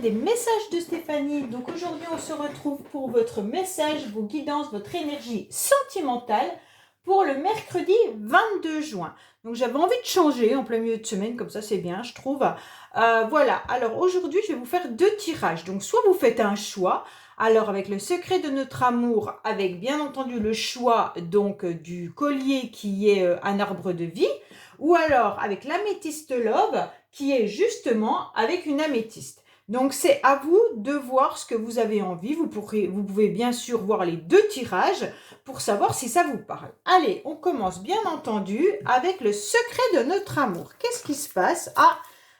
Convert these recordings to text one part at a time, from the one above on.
des messages de Stéphanie. Donc aujourd'hui, on se retrouve pour votre message, vos guidances, votre énergie sentimentale pour le mercredi 22 juin. Donc j'avais envie de changer en plein milieu de semaine, comme ça c'est bien, je trouve. Voilà, alors aujourd'hui, je vais vous faire 2 tirages. Donc soit vous faites un choix, alors avec le secret de notre amour, avec bien entendu le choix donc du collier qui est un arbre de vie, ou alors avec l'améthyste love qui est justement avec une améthyste. Donc c'est à vous de voir ce que vous avez envie. Vous pouvez bien sûr voir les 2 tirages pour savoir si ça vous parle. Allez, on commence bien entendu avec le secret de notre amour. Qu'est-ce qui se passe?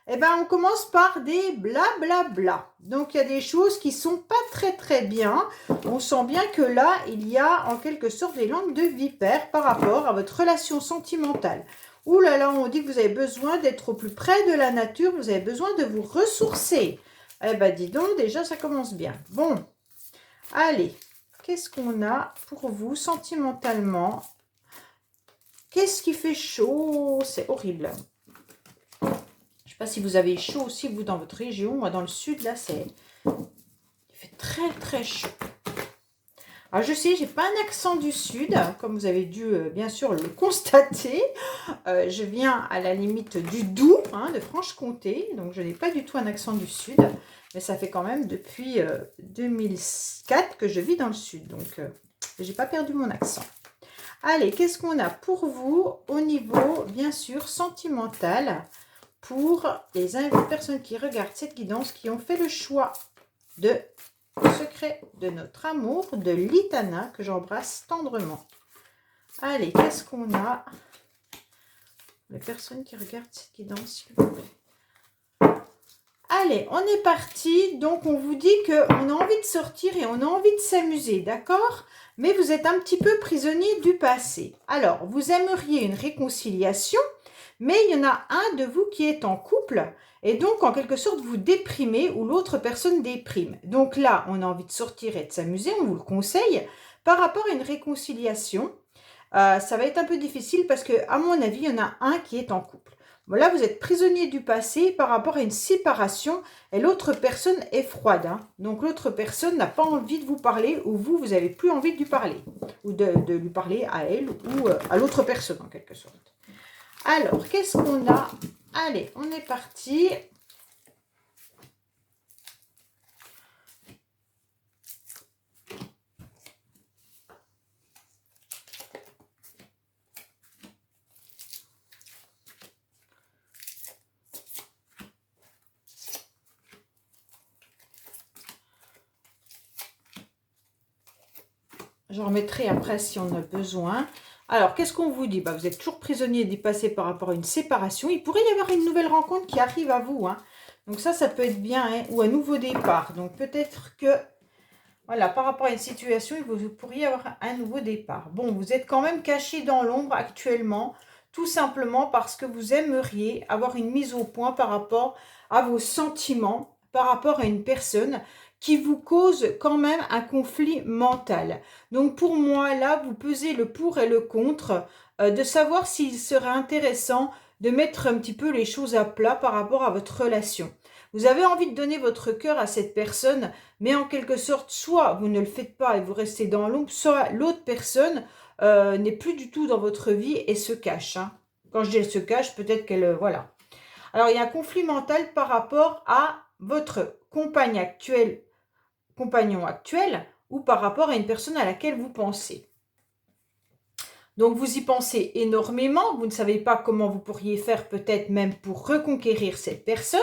Eh bien, on commence par des blablabla. Donc, il y a des choses qui sont pas très bien. On sent bien que là, il y a en quelque sorte des langues de vipère par rapport à votre relation sentimentale. Ouh là là, on dit que vous avez besoin d'être au plus près de la nature, vous avez besoin de vous ressourcer. Eh bien, dis donc, déjà, ça commence bien. Bon, allez, qu'est-ce qu'on a pour vous sentimentalement? Qu'est-ce qui fait chaud? C'est horrible. Je ne sais pas si vous avez chaud aussi, vous, dans votre région. Moi, dans le sud, là, il fait très chaud. Alors, je sais, j'ai pas un accent du sud, comme vous avez dû, bien sûr, le constater. Je viens à la limite du Doubs, de Franche-Comté. Donc, je n'ai pas du tout un accent du sud. Mais ça fait quand même depuis 2004 que je vis dans le sud. Donc, j'ai pas perdu mon accent. Allez, qu'est-ce qu'on a pour vous au niveau, bien sûr, sentimental pour les personnes qui regardent cette guidance, qui ont fait le choix de secret de notre amour de Litana, que j'embrasse tendrement. Allez, qu'est-ce qu'on a? Les personnes qui regardent cette guidance, s'il vous plaît. Allez, on est parti. Donc, on vous dit qu'on a envie de sortir et on a envie de s'amuser, d'accord? Mais vous êtes un petit peu prisonnier du passé. Alors, vous aimeriez une réconciliation, mais il y en a un de vous qui est en couple et donc, en quelque sorte, vous déprimez ou l'autre personne déprime. Donc là, on a envie de sortir et de s'amuser, on vous le conseille. Par rapport à une réconciliation, ça va être un peu difficile parce que, à mon avis, il y en a un qui est en couple. Voilà, vous êtes prisonnier du passé par rapport à une séparation et l'autre personne est froide. Donc, l'autre personne n'a pas envie de vous parler ou vous n'avez plus envie de lui parler. Ou de lui parler à elle ou à l'autre personne, en quelque sorte. Alors, qu'est-ce qu'on a? Allez, on est parti. J'en remettrai après si on a besoin. Alors, qu'est-ce qu'on vous dit? Vous êtes toujours prisonnier du passé par rapport à une séparation. Il pourrait y avoir une nouvelle rencontre qui arrive à vous. Donc ça peut être bien. Ou un nouveau départ. Donc peut-être que, voilà, par rapport à une situation, vous pourriez avoir un nouveau départ. Bon, vous êtes quand même caché dans l'ombre actuellement. Tout simplement parce que vous aimeriez avoir une mise au point par rapport à vos sentiments, par rapport à une personne qui vous cause quand même un conflit mental. Donc pour moi, là, vous pesez le pour et le contre, de savoir s'il serait intéressant de mettre un petit peu les choses à plat par rapport à votre relation. Vous avez envie de donner votre cœur à cette personne, mais en quelque sorte, soit vous ne le faites pas et vous restez dans l'ombre, soit l'autre personne n'est plus du tout dans votre vie et se cache. Quand je dis elle se cache, peut-être qu'elle... voilà. Alors, il y a un conflit mental par rapport à votre compagnon actuel ou par rapport à une personne à laquelle vous pensez. Donc, vous y pensez énormément, vous ne savez pas comment vous pourriez faire peut-être même pour reconquérir cette personne.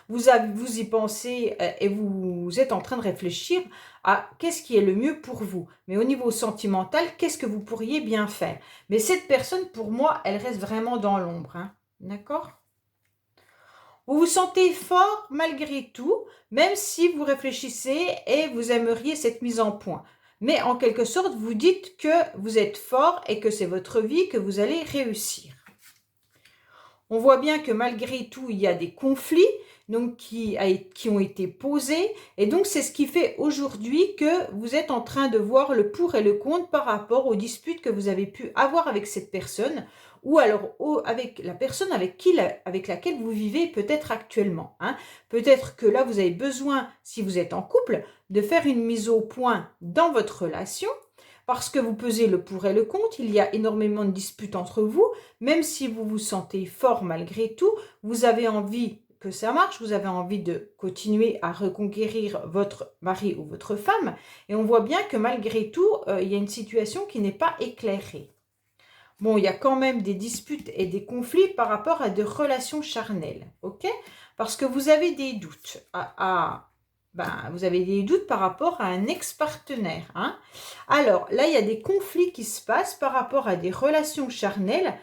Vous y pensez et vous êtes en train de réfléchir à qu'est-ce qui est le mieux pour vous. Mais au niveau sentimental, qu'est-ce que vous pourriez bien faire? Mais cette personne, pour moi, elle reste vraiment dans l'ombre. D'accord? Vous vous sentez fort malgré tout, même si vous réfléchissez et vous aimeriez cette mise en point. Mais en quelque sorte, vous dites que vous êtes fort et que c'est votre vie, que vous allez réussir. On voit bien que malgré tout, il y a des conflits donc qui ont été posés. Et donc, c'est ce qui fait aujourd'hui que vous êtes en train de voir le pour et le contre par rapport aux disputes que vous avez pu avoir avec cette personne ou alors avec la personne avec laquelle vous vivez peut-être actuellement. Hein. Peut-être que là, vous avez besoin, si vous êtes en couple, de faire une mise au point dans votre relation, parce que vous pesez le pour et le contre, il y a énormément de disputes entre vous, même si vous vous sentez fort malgré tout, vous avez envie que ça marche, vous avez envie de continuer à reconquérir votre mari ou votre femme, et on voit bien que malgré tout, il y a une situation qui n'est pas éclairée. Bon, il y a quand même des disputes et des conflits par rapport à des relations charnelles, ok? Parce que vous avez des doutes vous avez des doutes par rapport à un ex-partenaire. Hein? Alors, là, il y a des conflits qui se passent par rapport à des relations charnelles.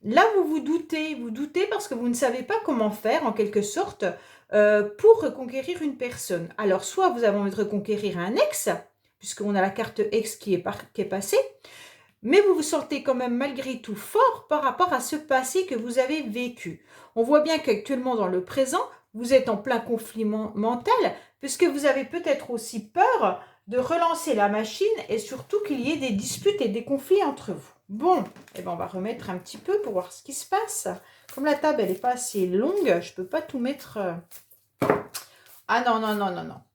Là, vous doutez parce que vous ne savez pas comment faire, en quelque sorte, pour reconquérir une personne. Alors, soit vous avez envie de reconquérir un ex, puisqu'on a la carte ex qui est passée, mais vous vous sentez quand même malgré tout fort par rapport à ce passé que vous avez vécu. On voit bien qu'actuellement, dans le présent, vous êtes en plein conflit mental, puisque vous avez peut-être aussi peur de relancer la machine et surtout qu'il y ait des disputes et des conflits entre vous. Bon, eh ben on va remettre un petit peu pour voir ce qui se passe. Comme la table, elle n'est pas assez longue, je ne peux pas tout mettre... Ah non.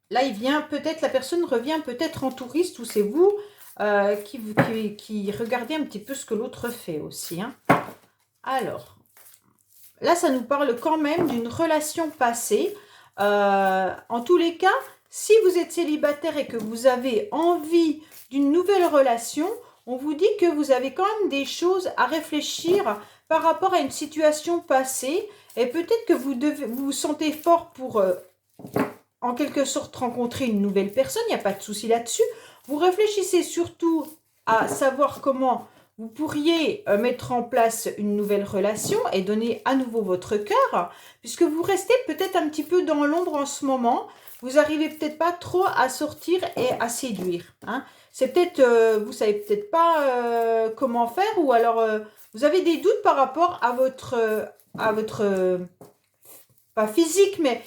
Là, la personne revient peut-être en touriste ou c'est vous qui regardez un petit peu ce que l'autre fait aussi. Hein. Alors, là, ça nous parle quand même d'une relation passée. En tous les cas, si vous êtes célibataire et que vous avez envie d'une nouvelle relation, on vous dit que vous avez quand même des choses à réfléchir par rapport à une situation passée. Et peut-être que vous vous sentez fort pour, en quelque sorte, rencontrer une nouvelle personne. Il n'y a pas de souci là-dessus. Vous réfléchissez surtout à savoir comment vous pourriez mettre en place une nouvelle relation et donner à nouveau votre cœur, puisque vous restez peut-être un petit peu dans l'ombre en ce moment. Vous n'arrivez peut-être pas trop à sortir et à séduire. Hein. C'est peut-être, vous ne savez peut-être pas comment faire, ou alors vous avez des doutes par rapport à votre pas physique, mais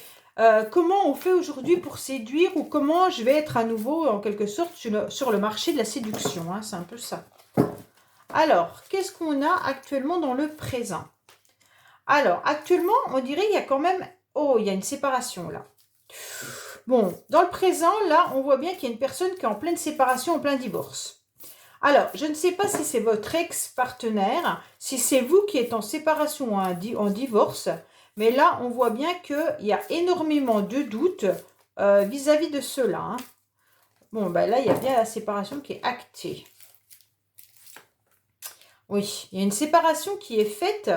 comment on fait aujourd'hui pour séduire, ou comment je vais être à nouveau en quelque sorte sur le marché de la séduction. Hein, c'est un peu ça. Alors, qu'est-ce qu'on a actuellement dans le présent? Alors, actuellement, on dirait qu'il y a quand même... Oh, il y a une séparation là. Bon, dans le présent, là, on voit bien qu'il y a une personne qui est en pleine séparation, en plein divorce. Alors, je ne sais pas si c'est votre ex-partenaire, si c'est vous qui êtes en séparation ou en divorce, mais là, on voit bien qu'il y a énormément de doutes vis-à-vis de cela. Hein. Bon, ben là, il y a bien la séparation qui est actée. Oui, il y a une séparation qui est faite,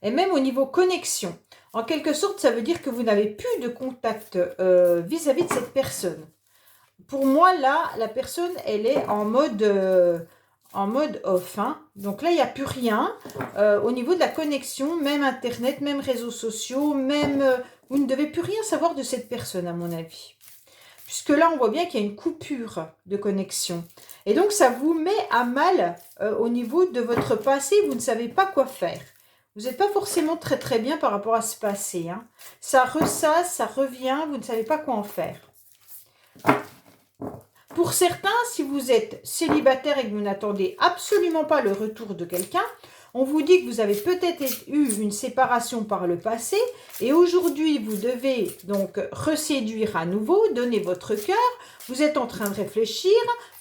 et même au niveau connexion. En quelque sorte, ça veut dire que vous n'avez plus de contact vis-à-vis de cette personne. Pour moi, là, la personne, elle est en mode off. Hein. Donc là, il n'y a plus rien au niveau de la connexion, même Internet, même réseaux sociaux, même... vous ne devez plus rien savoir de cette personne, à mon avis. Puisque là, on voit bien qu'il y a une coupure de connexion. Et donc, ça vous met à mal au niveau de votre passé. Vous ne savez pas quoi faire. Vous n'êtes pas forcément très très bien par rapport à ce passé. Hein. Ça ressasse, ça revient. Vous ne savez pas quoi en faire. Pour certains, si vous êtes célibataire et que vous n'attendez absolument pas le retour de quelqu'un, on vous dit que vous avez peut-être eu une séparation par le passé et aujourd'hui, vous devez donc reséduire à nouveau, donner votre cœur. Vous êtes en train de réfléchir,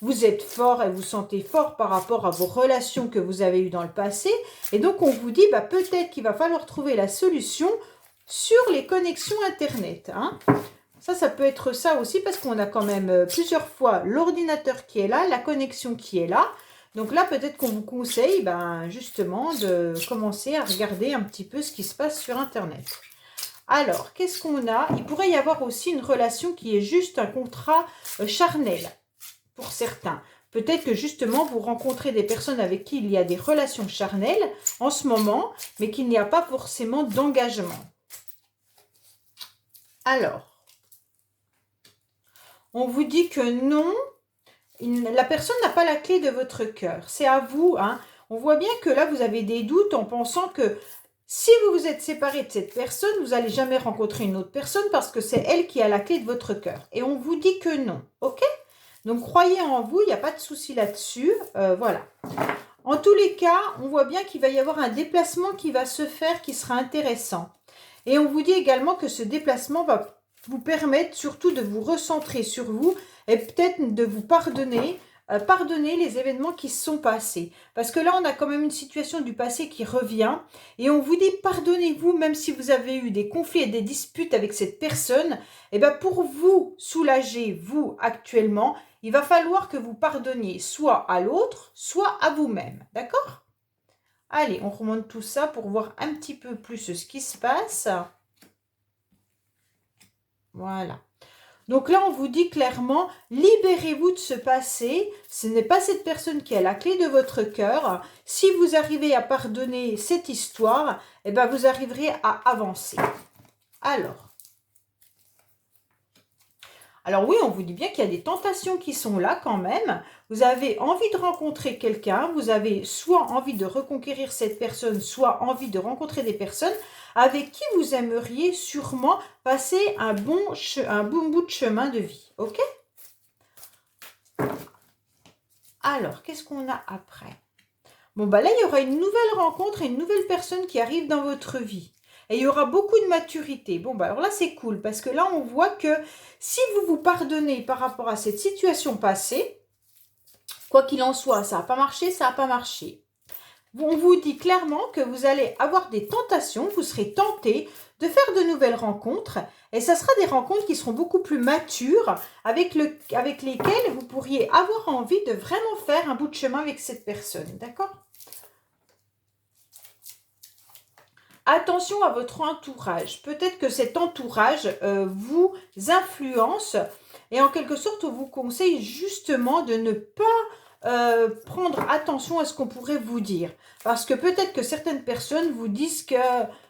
vous êtes fort et vous sentez fort par rapport à vos relations que vous avez eues dans le passé. Et donc, on vous dit peut-être qu'il va falloir trouver la solution sur les connexions Internet. Hein. Ça peut être ça aussi parce qu'on a quand même plusieurs fois l'ordinateur qui est là, la connexion qui est là. Donc là, peut-être qu'on vous conseille justement de commencer à regarder un petit peu ce qui se passe sur Internet. Alors, qu'est-ce qu'on a? Il pourrait y avoir aussi une relation qui est juste un contrat charnel pour certains. Peut-être que justement, vous rencontrez des personnes avec qui il y a des relations charnelles en ce moment, mais qu'il n'y a pas forcément d'engagement. Alors, on vous dit que non, la personne n'a pas la clé de votre cœur. C'est à vous. Hein. On voit bien que là, vous avez des doutes en pensant que si vous vous êtes séparé de cette personne, vous n'allez jamais rencontrer une autre personne parce que c'est elle qui a la clé de votre cœur. Et on vous dit que non. OK? Donc, croyez en vous, il n'y a pas de souci là-dessus. Voilà. En tous les cas, on voit bien qu'il va y avoir un déplacement qui va se faire qui sera intéressant. Et on vous dit également que ce déplacement va vous permettre surtout de vous recentrer sur vous et peut-être de vous pardonner les événements qui se sont passés. Parce que là, on a quand même une situation du passé qui revient et on vous dit pardonnez-vous même si vous avez eu des conflits et des disputes avec cette personne. Et bien pour vous soulager, vous actuellement, il va falloir que vous pardonniez soit à l'autre, soit à vous-même. D'accord ? Allez, on remonte tout ça pour voir un petit peu plus ce qui se passe. Voilà. Donc là, on vous dit clairement, libérez-vous de ce passé. Ce n'est pas cette personne qui a la clé de votre cœur. Si vous arrivez à pardonner cette histoire, eh ben vous arriverez à avancer. Alors oui, on vous dit bien qu'il y a des tentations qui sont là quand même. Vous avez envie de rencontrer quelqu'un, vous avez soit envie de reconquérir cette personne, soit envie de rencontrer des personnes avec qui vous aimeriez sûrement passer un bon bout de chemin de vie. Ok ? Alors, qu'est-ce qu'on a après ? Bon, bah là, il y aura une nouvelle rencontre et une nouvelle personne qui arrive dans votre vie. Et il y aura beaucoup de maturité. Bon, bah alors là, c'est cool parce que là, on voit que si vous vous pardonnez par rapport à cette situation passée, quoi qu'il en soit, ça n'a pas marché, ça n'a pas marché. On vous dit clairement que vous allez avoir des tentations, vous serez tenté de faire de nouvelles rencontres et ça sera des rencontres qui seront beaucoup plus matures avec lesquelles vous pourriez avoir envie de vraiment faire un bout de chemin avec cette personne. D'accord ? Attention à votre entourage. Peut-être que cet entourage vous influence et en quelque sorte vous conseille justement de ne pas prendre attention à ce qu'on pourrait vous dire. Parce que peut-être que certaines personnes vous disent que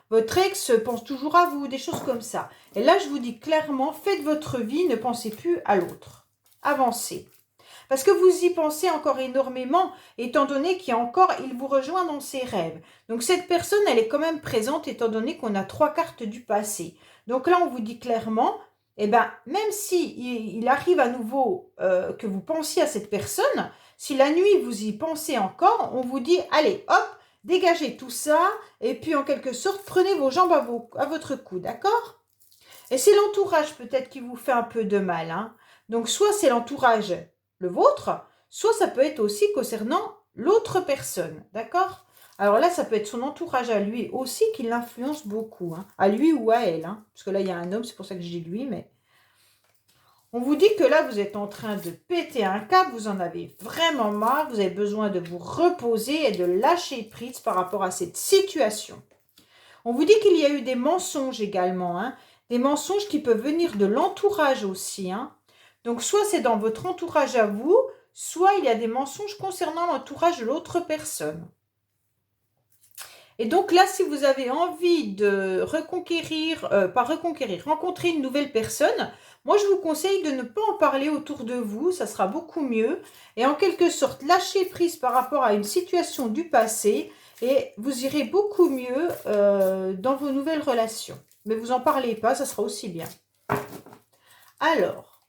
votre ex pense toujours à vous, des choses comme ça. Et là, je vous dis clairement, faites votre vie, ne pensez plus à l'autre. Avancez. Parce que vous y pensez encore énormément, étant donné qu'il vous rejoint dans ses rêves. Donc cette personne, elle est quand même présente, étant donné qu'on a 3 cartes du passé. Donc là, on vous dit clairement, eh ben, même si il arrive à nouveau que vous pensiez à cette personne, si la nuit vous y pensez encore, on vous dit, allez, hop, dégagez tout ça, et puis en quelque sorte, prenez vos jambes à votre cou, d'accord ? Et c'est l'entourage peut-être qui vous fait un peu de mal, hein. Donc soit c'est l'entourage le vôtre, soit ça peut être aussi concernant l'autre personne, d'accord ? Alors là, ça peut être son entourage à lui aussi qui l'influence beaucoup, hein, à lui ou à elle, hein, parce que là, il y a un homme, c'est pour ça que je dis lui, mais... On vous dit que là, vous êtes en train de péter un câble, vous en avez vraiment marre, vous avez besoin de vous reposer et de lâcher prise par rapport à cette situation. On vous dit qu'il y a eu des mensonges également, hein, des mensonges qui peuvent venir de l'entourage aussi, hein. Donc, soit c'est dans votre entourage à vous, soit il y a des mensonges concernant l'entourage de l'autre personne. Et donc là, si vous avez envie de rencontrer une nouvelle personne, moi je vous conseille de ne pas en parler autour de vous, ça sera beaucoup mieux. Et en quelque sorte, lâcher prise par rapport à une situation du passé et vous irez beaucoup mieux dans vos nouvelles relations. Mais vous n'en parlez pas, ça sera aussi bien. Alors,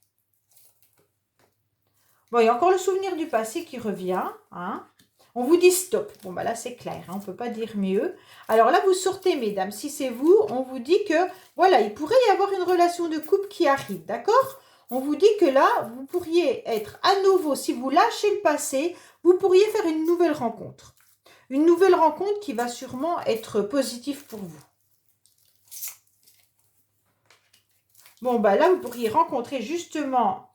bon, il y a encore le souvenir du passé qui revient, hein. On vous dit stop. Bon, bah là, c'est clair, hein, on ne peut pas dire mieux. Alors là, vous sortez, mesdames. Si c'est vous, on vous dit que, voilà, il pourrait y avoir une relation de couple qui arrive, d'accord ? On vous dit que là, vous pourriez être à nouveau, si vous lâchez le passé, vous pourriez faire une nouvelle rencontre. Une nouvelle rencontre qui va sûrement être positive pour vous. Bon, bah là, vous pourriez rencontrer justement...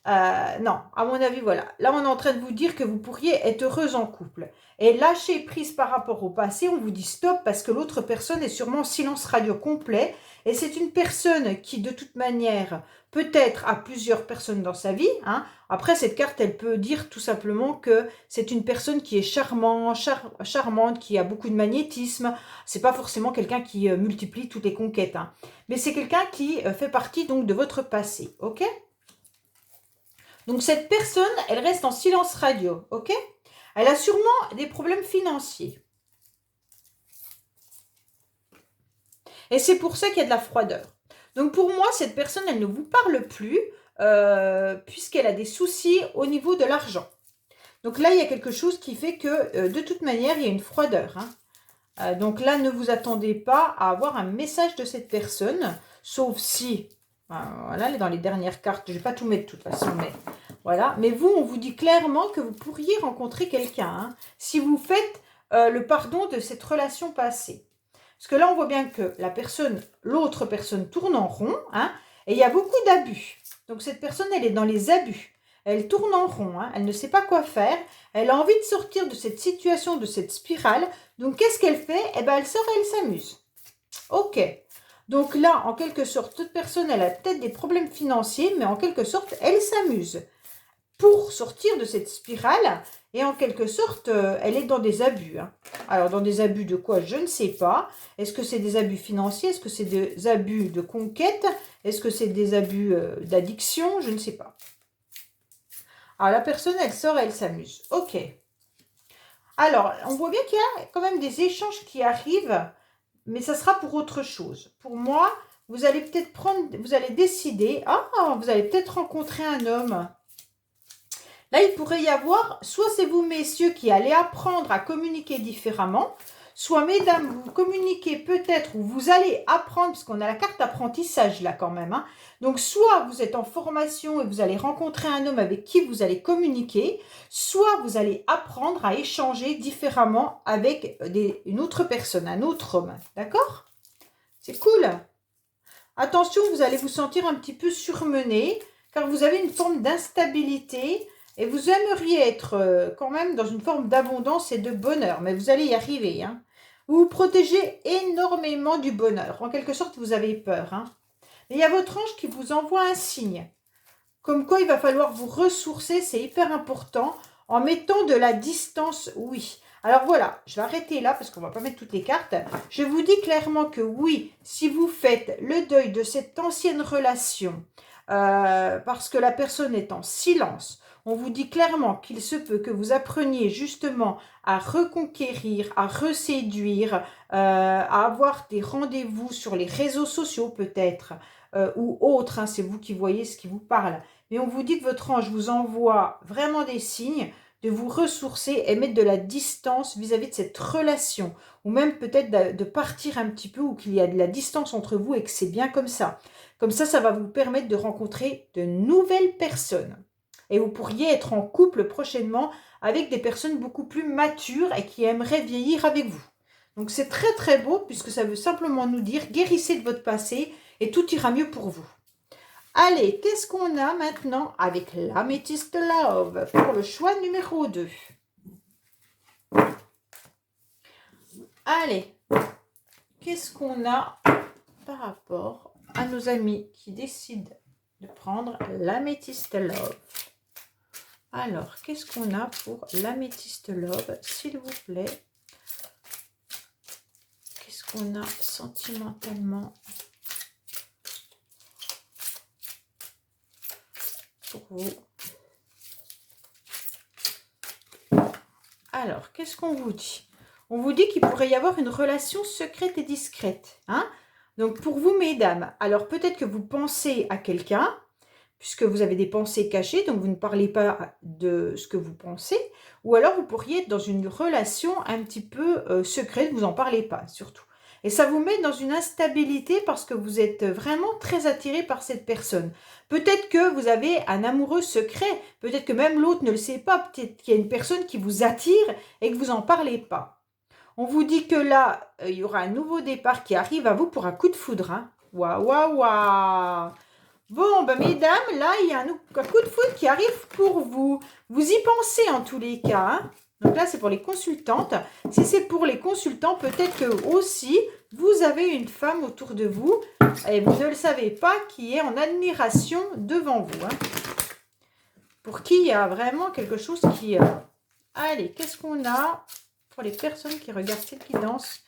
non, à mon avis, voilà. Là, on est en train de vous dire que vous pourriez être heureuse en couple. Et lâcher prise par rapport au passé, on vous dit stop parce que l'autre personne est sûrement en silence radio complet. Et c'est une personne qui, de toute manière, peut-être a plusieurs personnes dans sa vie, hein. Après, cette carte, elle peut dire tout simplement que c'est une personne qui est charmante, qui a beaucoup de magnétisme. C'est pas forcément quelqu'un qui multiplie toutes les conquêtes, hein. Mais c'est quelqu'un qui fait partie donc de votre passé, ok ? Donc, cette personne, elle reste en silence radio, ok ? Elle a sûrement des problèmes financiers. Et c'est pour ça qu'il y a de la froideur. Donc, pour moi, cette personne, elle ne vous parle plus puisqu'elle a des soucis au niveau de l'argent. Donc là, il y a quelque chose qui fait que, de toute manière, il y a une froideur. Hein. Donc là, ne vous attendez pas à avoir un message de cette personne, sauf si, voilà, dans les dernières cartes, je ne vais pas tout mettre de toute façon, mais voilà. Mais vous, on vous dit clairement que vous pourriez rencontrer quelqu'un, hein, si vous faites le pardon de cette relation passée. Parce que là, on voit bien que l'autre personne tourne en rond, hein, et il y a beaucoup d'abus. Donc cette personne, elle est dans les abus. Elle tourne en rond, hein, elle ne sait pas quoi faire. Elle a envie de sortir de cette situation, de cette spirale. Donc qu'est-ce qu'elle fait? Eh bien, elle sort et elle s'amuse. Ok. Donc là, en quelque sorte, toute personne, elle a peut-être des problèmes financiers, mais en quelque sorte, elle s'amuse pour sortir de cette spirale. Et en quelque sorte, elle est dans des abus. Hein. Alors, dans des abus de quoi? Je ne sais pas. Est-ce que c'est des abus financiers? Est-ce que c'est des abus de conquête? Est-ce que c'est des abus d'addiction? Je ne sais pas. Alors, la personne, elle sort et elle s'amuse. Ok. Alors, on voit bien qu'il y a quand même des échanges qui arrivent, mais ça sera pour autre chose. Pour moi, vous allez peut-être vous allez décider, vous allez peut-être rencontrer un homme. Là, il pourrait y avoir, soit c'est vous, messieurs, qui allez apprendre à communiquer différemment, soit, mesdames, vous communiquez peut-être, ou vous allez apprendre, parce qu'on a la carte apprentissage là quand même. Hein. Donc, soit vous êtes en formation et vous allez rencontrer un homme avec qui vous allez communiquer, soit vous allez apprendre à échanger différemment avec une autre personne, un autre homme. D'accord? C'est cool. Attention, vous allez vous sentir un petit peu surmené, car vous avez une forme d'instabilité. Et vous aimeriez être quand même dans une forme d'abondance et de bonheur. Mais vous allez y arriver. Hein. Vous vous protégez énormément du bonheur. En quelque sorte, vous avez peur. Hein. Et il y a votre ange qui vous envoie un signe. Comme quoi, il va falloir vous ressourcer. C'est hyper important. En mettant de la distance, oui. Alors voilà, je vais arrêter là parce qu'on ne va pas mettre toutes les cartes. Je vous dis clairement que oui, si vous faites le deuil de cette ancienne relation, parce que la personne est en silence, on vous dit clairement qu'il se peut que vous appreniez justement à reconquérir, à reséduire, à avoir des rendez-vous sur les réseaux sociaux peut-être, ou autres, hein, c'est vous qui voyez ce qui vous parle. Mais on vous dit que votre ange vous envoie vraiment des signes de vous ressourcer et mettre de la distance vis-à-vis de cette relation, ou même peut-être de partir un petit peu, ou qu'il y a de la distance entre vous et que c'est bien comme ça. Comme ça va vous permettre de rencontrer de nouvelles personnes. Et vous pourriez être en couple prochainement avec des personnes beaucoup plus matures et qui aimeraient vieillir avec vous. Donc c'est très très beau puisque ça veut simplement nous dire guérissez de votre passé et tout ira mieux pour vous. Allez, qu'est-ce qu'on a maintenant avec l'améthyste love pour le choix numéro 2? Allez, qu'est-ce qu'on a par rapport à nos amis qui décident de prendre l'améthyste love? Alors, qu'est-ce qu'on a pour l'améthyste love, s'il vous plaît? Qu'est-ce qu'on a sentimentalement pour vous? Alors, qu'est-ce qu'on vous dit? On vous dit qu'il pourrait y avoir une relation secrète et discrète. Hein? Donc, pour vous, mesdames, alors peut-être que vous pensez à quelqu'un, puisque vous avez des pensées cachées, donc vous ne parlez pas de ce que vous pensez, ou alors vous pourriez être dans une relation un petit peu secrète, vous n'en parlez pas surtout. Et ça vous met dans une instabilité parce que vous êtes vraiment très attiré par cette personne. Peut-être que vous avez un amoureux secret, peut-être que même l'autre ne le sait pas, peut-être qu'il y a une personne qui vous attire et que vous n'en parlez pas. On vous dit que là, il y aura un nouveau départ qui arrive à vous pour un coup de foudre. Hein. Waouh, waouh, waouh! Bon, ben mesdames, là, il y a un coup de foudre qui arrive pour vous. Vous y pensez en tous les cas. Hein. Donc là, c'est pour les consultantes. Si c'est pour les consultants, peut-être que aussi, vous avez une femme autour de vous et vous ne le savez pas qui est en admiration devant vous. Hein. Pour qui il y a vraiment quelque chose qui... Allez, qu'est-ce qu'on a pour les personnes qui regardent cette guidance?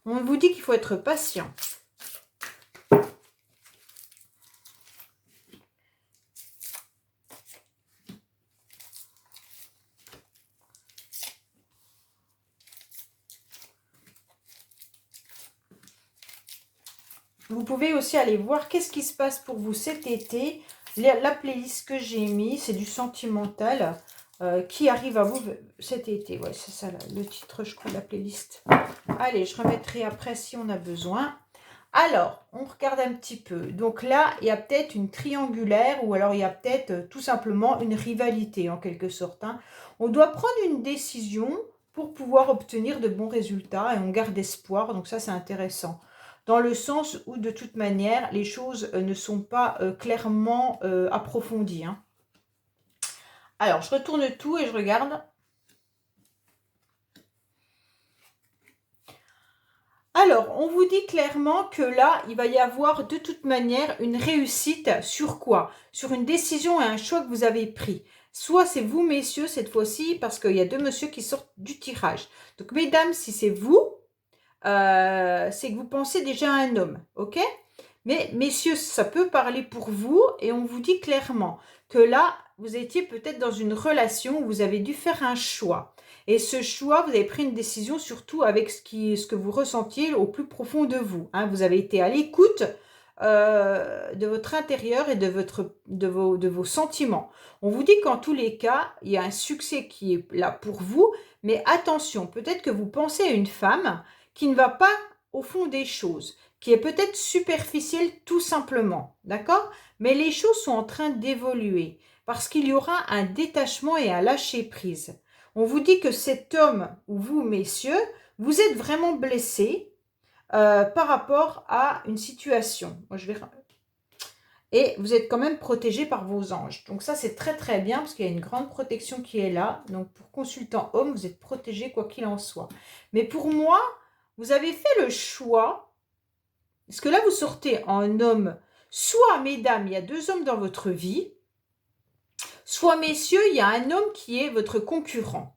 On vous dit qu'il faut être patient. Vous pouvez aussi aller voir qu'est-ce qui se passe pour vous cet été. La playlist que j'ai mis, c'est du sentimental. qui arrive à vous cet été. Ouais, c'est ça le titre, je crois, de la playlist. Allez, je remettrai après si on a besoin. Alors, on regarde un petit peu. Donc là, il y a peut-être une triangulaire ou alors il y a peut-être tout simplement une rivalité en quelque sorte. Hein. On doit prendre une décision pour pouvoir obtenir de bons résultats et on garde espoir. Donc ça, c'est intéressant. Dans le sens où de toute manière, les choses ne sont pas clairement approfondies. Hein. Alors, je retourne tout et je regarde. Alors, on vous dit clairement que là, il va y avoir de toute manière une réussite sur quoi? Sur une décision et un choix que vous avez pris. Soit c'est vous, messieurs, cette fois-ci, parce qu'il y a deux messieurs qui sortent du tirage. Donc, mesdames, si c'est vous, c'est que vous pensez déjà à un homme, ok? Mais, messieurs, ça peut parler pour vous et on vous dit clairement que là, vous étiez peut-être dans une relation où vous avez dû faire un choix. Et ce choix, vous avez pris une décision surtout avec ce que vous ressentiez au plus profond de vous. Hein. Vous avez été à l'écoute de votre intérieur et de vos sentiments. On vous dit qu'en tous les cas, il y a un succès qui est là pour vous, mais attention, peut-être que vous pensez à une femme qui ne va pas au fond des choses, qui est peut-être superficielle tout simplement, d'accord? Mais les choses sont en train d'évoluer parce qu'il y aura un détachement et un lâcher-prise. On vous dit que cet homme, ou vous, messieurs, vous êtes vraiment blessés par rapport à une situation. Moi, je vais... Et vous êtes quand même protégé par vos anges. Donc ça, c'est très très bien parce qu'il y a une grande protection qui est là. Donc pour consultant homme, vous êtes protégé quoi qu'il en soit. Mais pour moi, vous avez fait le choix, parce que là, vous sortez en homme, soit, mesdames, il y a deux hommes dans votre vie, soit, messieurs, il y a un homme qui est votre concurrent.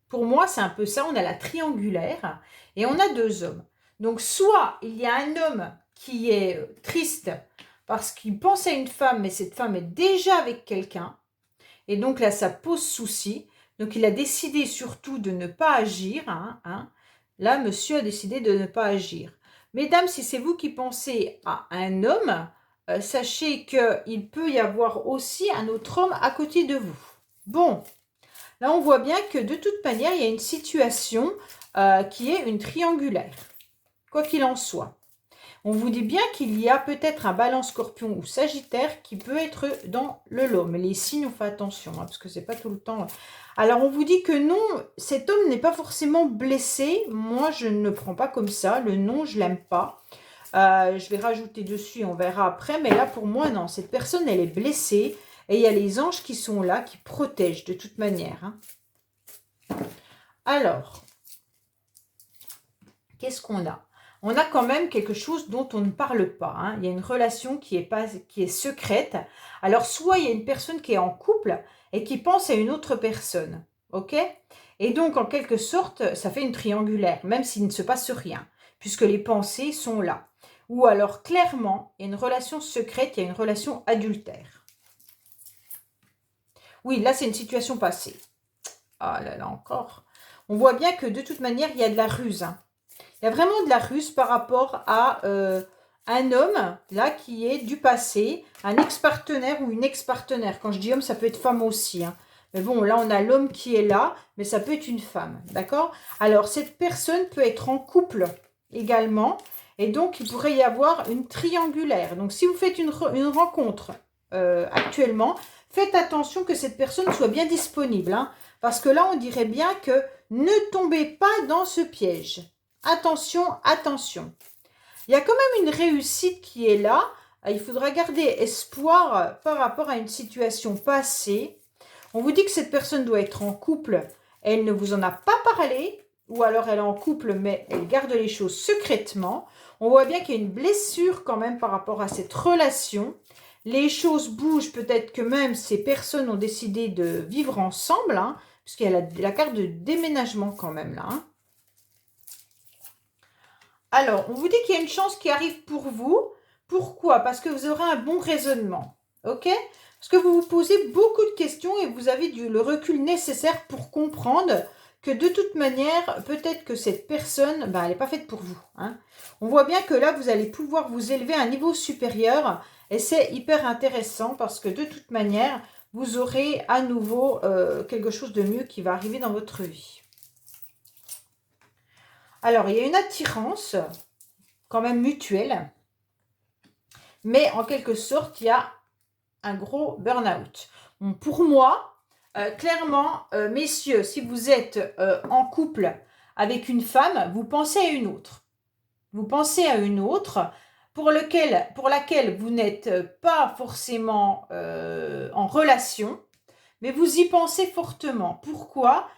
Pour moi, c'est un peu ça, on a la triangulaire et on a deux hommes. Donc, soit il y a un homme qui est triste parce qu'il pense à une femme, mais cette femme est déjà avec quelqu'un, et donc là, ça pose souci. Donc, il a décidé surtout de ne pas agir. Là, monsieur a décidé de ne pas agir. Mesdames, si c'est vous qui pensez à un homme, sachez qu'il peut y avoir aussi un autre homme à côté de vous. Bon, là, on voit bien que de toute manière, il y a une situation qui est une triangulaire, quoi qu'il en soit. On vous dit bien qu'il y a peut-être un balance scorpion ou sagittaire qui peut être dans le lot. Mais les signes, on fait attention, hein, parce que c'est pas tout le temps. Alors, on vous dit que non, cet homme n'est pas forcément blessé. Moi, je ne le prends pas comme ça. Le non, je l'aime pas. Je vais rajouter dessus, on verra après. Mais là, pour moi, non. Cette personne, elle est blessée. Et il y a les anges qui sont là, qui protègent de toute manière. Hein. Alors, qu'est-ce qu'on a? On a quand même quelque chose dont on ne parle pas. Hein. Il y a une relation qui est secrète. Alors, soit il y a une personne qui est en couple et qui pense à une autre personne. Ok? Et donc, en quelque sorte, ça fait une triangulaire, même s'il ne se passe rien, puisque les pensées sont là. Ou alors, clairement, il y a une relation secrète, il y a une relation adultère. Oui, là, c'est une situation passée. Ah là là, encore. On voit bien que de toute manière, il y a de la ruse. Hein. Il y a vraiment de la ruse par rapport à un homme, là, qui est du passé, un ex-partenaire ou une ex-partenaire. Quand je dis homme, ça peut être femme aussi. Hein. Mais bon, là, on a l'homme qui est là, mais ça peut être une femme, d'accord? Alors, cette personne peut être en couple également, et donc, il pourrait y avoir une triangulaire. Donc, si vous faites une rencontre actuellement, faites attention que cette personne soit bien disponible, hein, parce que là, on dirait bien que ne tombez pas dans ce piège. Attention, attention. Il y a quand même une réussite qui est là. Il faudra garder espoir par rapport à une situation passée. On vous dit que cette personne doit être en couple. Elle ne vous en a pas parlé. Ou alors elle est en couple, mais elle garde les choses secrètement. On voit bien qu'il y a une blessure quand même par rapport à cette relation. Les choses bougent. Peut-être que même ces personnes ont décidé de vivre ensemble. Hein, puisqu'il y a la carte de déménagement quand même là. Hein. Alors, on vous dit qu'il y a une chance qui arrive pour vous. Pourquoi? Parce que vous aurez un bon raisonnement. Ok? Parce que vous vous posez beaucoup de questions et vous avez le recul nécessaire pour comprendre que de toute manière, peut-être que cette personne, elle n'est pas faite pour vous. Hein. On voit bien que là, vous allez pouvoir vous élever à un niveau supérieur et c'est hyper intéressant parce que de toute manière, vous aurez à nouveau quelque chose de mieux qui va arriver dans votre vie. Alors, il y a une attirance quand même mutuelle, mais en quelque sorte, il y a un gros burn-out. Donc, pour moi, clairement, messieurs, si vous êtes en couple avec une femme, vous pensez à une autre. Vous pensez à une autre pour laquelle vous n'êtes pas forcément en relation, mais vous y pensez fortement. Pourquoi?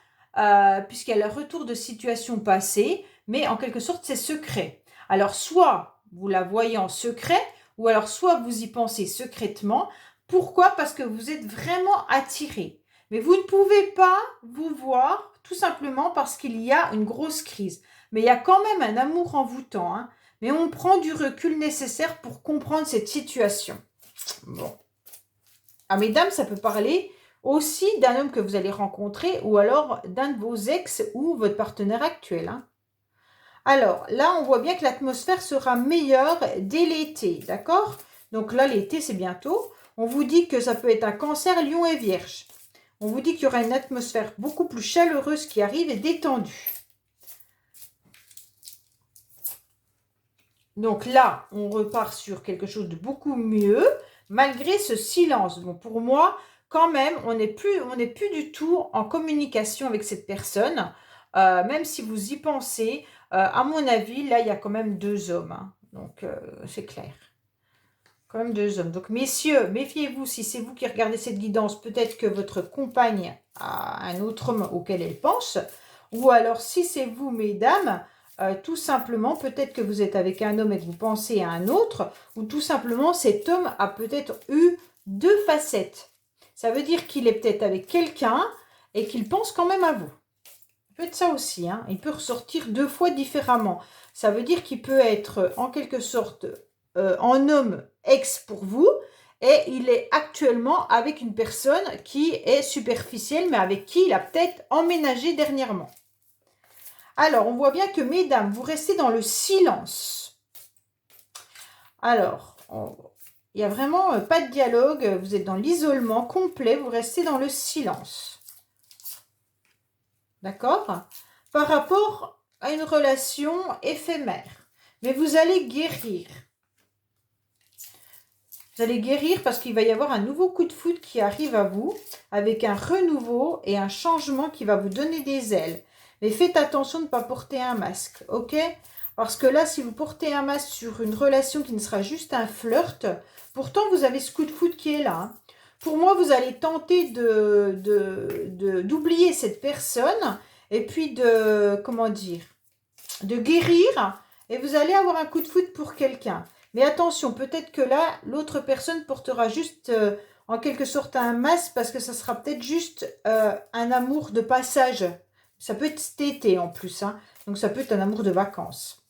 Puisqu'il y a le retour de situation passée, mais en quelque sorte, c'est secret. Alors, soit vous la voyez en secret, ou alors soit vous y pensez secrètement. Pourquoi? Parce que vous êtes vraiment attiré. Mais vous ne pouvez pas vous voir, tout simplement parce qu'il y a une grosse crise. Mais il y a quand même un amour envoûtant, hein. Mais on prend du recul nécessaire pour comprendre cette situation. Bon. Ah, mesdames, ça peut parler aussi d'un homme que vous allez rencontrer ou alors d'un de vos ex ou votre partenaire actuel, hein. Alors, là, on voit bien que l'atmosphère sera meilleure dès l'été, d'accord? Donc là, l'été, c'est bientôt. On vous dit que ça peut être un cancer, lion et vierge. On vous dit qu'il y aura une atmosphère beaucoup plus chaleureuse qui arrive et détendue. Donc là, on repart sur quelque chose de beaucoup mieux, malgré ce silence. Bon, pour moi, quand même, on n'est plus du tout en communication avec cette personne, même si vous y pensez. À mon avis, là, il y a quand même 2 hommes, hein. Donc, c'est clair. Quand même 2 hommes. Donc, messieurs, méfiez-vous, si c'est vous qui regardez cette guidance, peut-être que votre compagne a un autre homme auquel elle pense. Ou alors, si c'est vous, mesdames, tout simplement, peut-être que vous êtes avec un homme et que vous pensez à un autre, ou tout simplement, cet homme a peut-être eu 2 facettes. Ça veut dire qu'il est peut-être avec quelqu'un et qu'il pense quand même à vous. Ça peut être ça aussi, hein. Il peut ressortir 2 fois différemment. Ça veut dire qu'il peut être en quelque sorte en homme ex pour vous, et il est actuellement avec une personne qui est superficielle, mais avec qui il a peut-être emménagé dernièrement. Alors, on voit bien que, mesdames, vous restez dans le silence. Alors, il n'y a vraiment pas de dialogue. Vous êtes dans l'isolement complet. Vous restez dans le silence. D'accord? Par rapport à une relation éphémère. Mais vous allez guérir. Vous allez guérir parce qu'il va y avoir un nouveau coup de foudre qui arrive à vous, avec un renouveau et un changement qui va vous donner des ailes. Mais faites attention de ne pas porter un masque, ok? Parce que là, si vous portez un masque sur une relation qui ne sera juste un flirt, pourtant vous avez ce coup de foudre qui est là, hein. Pour moi, vous allez tenter d'oublier cette personne et puis comment dire, de guérir, et vous allez avoir un coup de foudre pour quelqu'un. Mais attention, peut-être que là, l'autre personne portera juste en quelque sorte un masque parce que ça sera peut-être juste un amour de passage. Ça peut être cet été en plus, hein. Donc ça peut être un amour de vacances.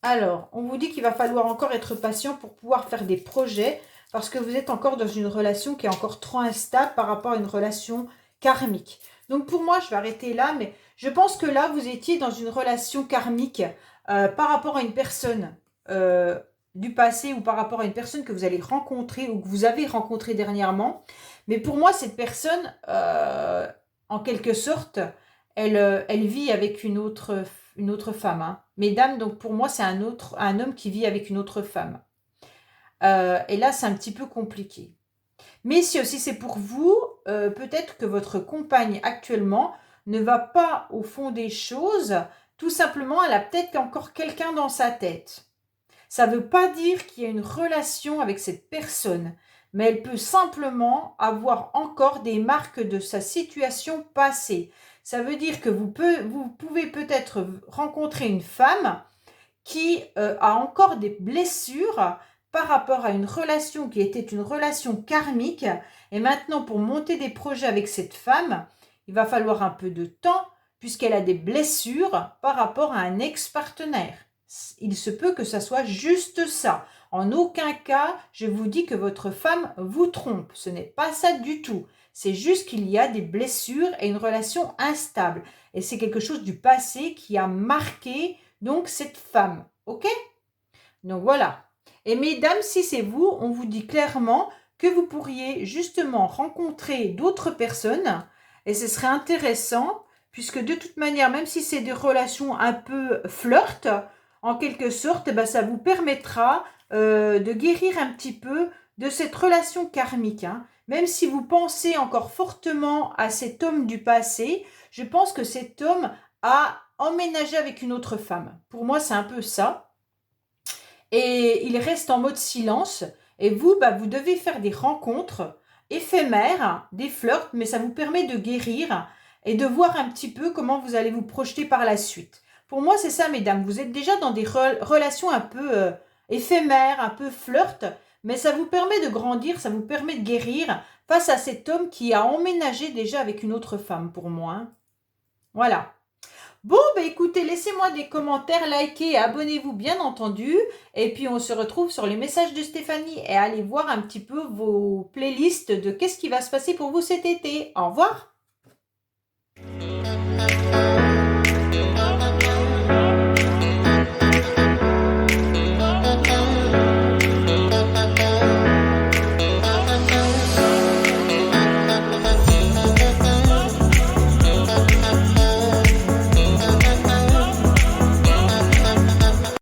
Alors, on vous dit qu'il va falloir encore être patient pour pouvoir faire des projets parce que vous êtes encore dans une relation qui est encore trop instable par rapport à une relation karmique. Donc pour moi, je vais arrêter là, mais je pense que là, vous étiez dans une relation karmique par rapport à une personne du passé ou par rapport à une personne que vous allez rencontrer ou que vous avez rencontré dernièrement. Mais pour moi, cette personne, en quelque sorte, elle vit avec une autre femme, hein. Mesdames, donc pour moi, c'est un homme qui vit avec une autre femme. Et là, c'est un petit peu compliqué. Messieurs, si c'est pour vous, peut-être que votre compagne actuellement ne va pas au fond des choses. Tout simplement, elle a peut-être encore quelqu'un dans sa tête. Ça ne veut pas dire qu'il y a une relation avec cette personne, mais elle peut simplement avoir encore des marques de sa situation passée. Ça veut dire que vous pouvez peut-être rencontrer une femme qui a encore des blessures par rapport à une relation qui était une relation karmique. Et maintenant, pour monter des projets avec cette femme, il va falloir un peu de temps puisqu'elle a des blessures par rapport à un ex-partenaire. Il se peut que ça soit juste ça. En aucun cas, je vous dis que votre femme vous trompe. Ce n'est pas ça du tout. C'est juste qu'il y a des blessures et une relation instable. Et c'est quelque chose du passé qui a marqué donc cette femme. Ok? Donc voilà. Et mesdames, si c'est vous, on vous dit clairement que vous pourriez justement rencontrer d'autres personnes et ce serait intéressant puisque de toute manière, même si c'est des relations un peu flirt, en quelque sorte, eh ben, ça vous permettra de guérir un petit peu de cette relation karmique. Hein. Même si vous pensez encore fortement à cet homme du passé, je pense que cet homme a emménagé avec une autre femme. Pour moi, c'est un peu ça. Et il reste en mode silence. Et vous, bah, vous devez faire des rencontres éphémères, des flirts, mais ça vous permet de guérir et de voir un petit peu comment vous allez vous projeter par la suite. Pour moi, c'est ça, mesdames. Vous êtes déjà dans des relations un peu éphémères, un peu flirt, mais ça vous permet de grandir, ça vous permet de guérir face à cet homme qui a emménagé déjà avec une autre femme, pour moi. Hein. Voilà. Bon, bah écoutez, laissez-moi des commentaires, likez et abonnez-vous bien entendu. Et puis on se retrouve sur les messages de Stéphanie et allez voir un petit peu vos playlists de qu'est-ce qui va se passer pour vous cet été. Au revoir!